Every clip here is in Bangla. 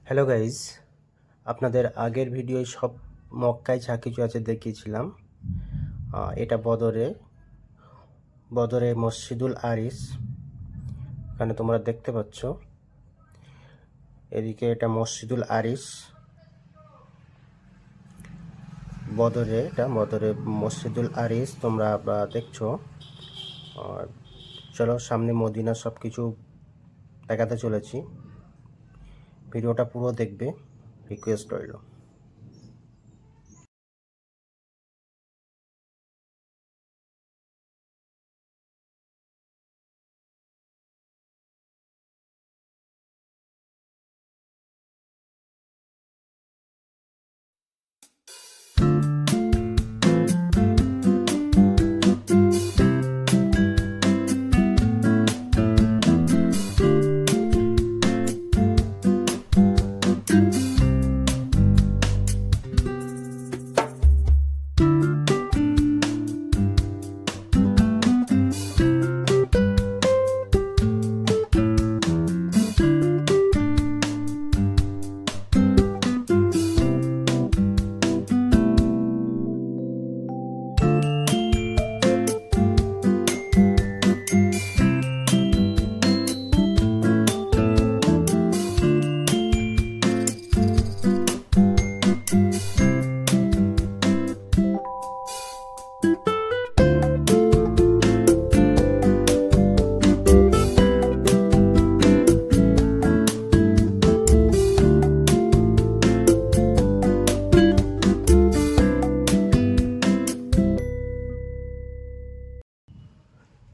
হ্যালো গাইজ, আপনাদের আগের ভিডিওয় সব মক্কায় যা কিছু আছে দেখিয়েছিলাম। এটা বদরে মসজিদুল আরিস, এখানে তোমরা দেখতে পাচ্ছ। এদিকে এটা মসজিদুল আরিস, বদরে মসজিদুল আরিস তোমরা দেখছো। আর চলো সামনে মদিনা সব কিছু দেখাতে চলেছি, ভিডিওটা পুরো দেখবে, রিকোয়েস্ট রইল।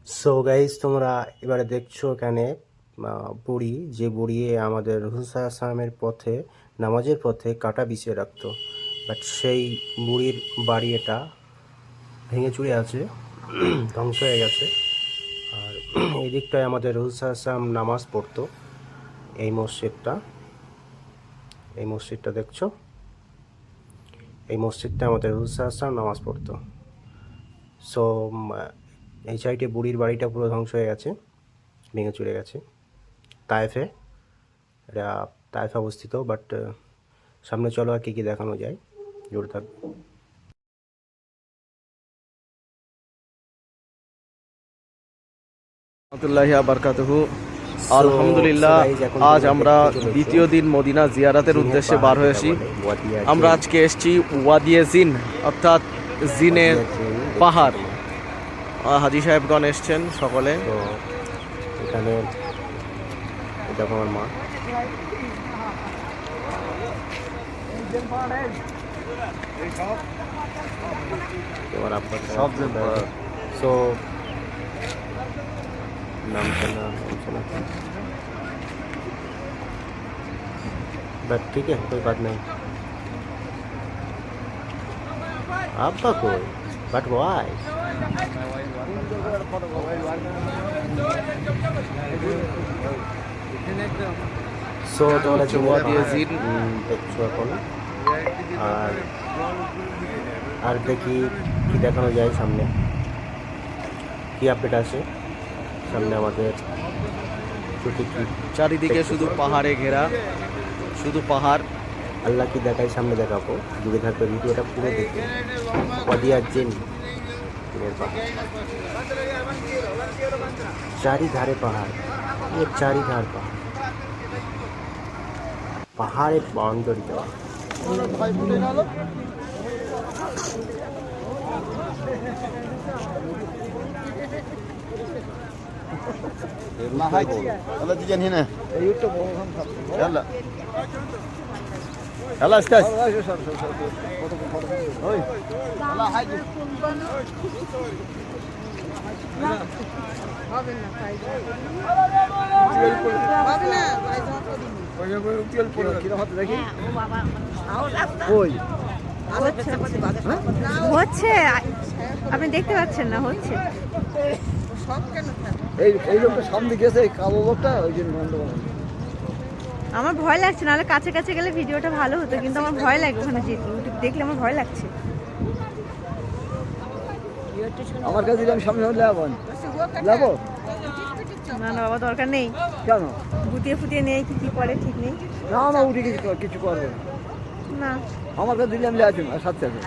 সো গাইজ, তোমরা এবারে দেখছো এখানে বুড়ি আমাদের রসুল আসলামের পথে, নামাজের পথে কাঁটা বিছিয়ে রাখতো। বাট সেই বুড়ির বাড়ি এটা ভেঙে চুরে আছে, ধ্বংস হয়ে গেছে। আর এই দিকটায় আমাদের রসুল আসলাম নামাজ পড়তো। এই মসজিদটা দেখছো, এই মসজিদটা আমাদের রসুল আসলাম নামাজ পড়তো। সো এই সাইডে বুড়ির বাড়িটা পুরো ধ্বংস হয়ে গেছে, ভেঙে চুরে গেছে। এটা তায়েফে অবস্থিত। বাট সামনে চলো আর কী দেখানো যায়, জোরে থাকবে। আলহামদুলিল্লাহ, আজ আমরা দ্বিতীয় দিন মদিনা জিয়ারাতের উদ্দেশ্যে বার হয়েছি। আমরা আজকে এসেছি ওয়াদিয়ে জিন, অর্থাৎ জিনের পাহাড়। হাজি সাহেবগণ এসছেন সকলে। তো এখানে দেখো আমার মা, এবার আপনার সব। সো बट ठीक है, कोई बात नहीं। आपका कोई बट वाई সো তোমরা দেখছো এখন। আর দেখি কি দেখানো যায় সামনে, কি আপডেট আছে সামনে আমাদের। চারিদিকে শুধু পাহাড়ে ঘেরা, শুধু পাহাড়। আল্লাহ কি দেখাই সামনে দেখাবো, জুড়ে থাকবে ভিডিওটা পুরো দেখবে। ওয়াদিয়া জিন, চারিধারে পাহাড়, চারিধার পাহাড়ে বাউন্ডারি দেওয়া। يلا تجي هنا يلا يلا استاذ يلا حاج হচ্ছে, আপনি দেখতে পাচ্ছেন না হচ্ছে। এই লোকটা সামনে গেছে, কালো লোকটা, ওই জন্য আমার ভয় লাগছে, নাহলে কাছে কাছে গেলে ভিডিওটা ভালো হতো, কিন্তু আমার ভয় লাগে ওখানে যেতে, দেখলে আমার ভয় লাগছে। আমার কাছে দিলাম সামনে যাবো না না বাবা, দরকার নেই। কেন? গুটিয়ে ফুটিয়ে নেই কি করে ঠিক নেই। না না, উঠে কিছু করবে না। না আমার কাছে দিলে আমি আছি সাথে সাথে।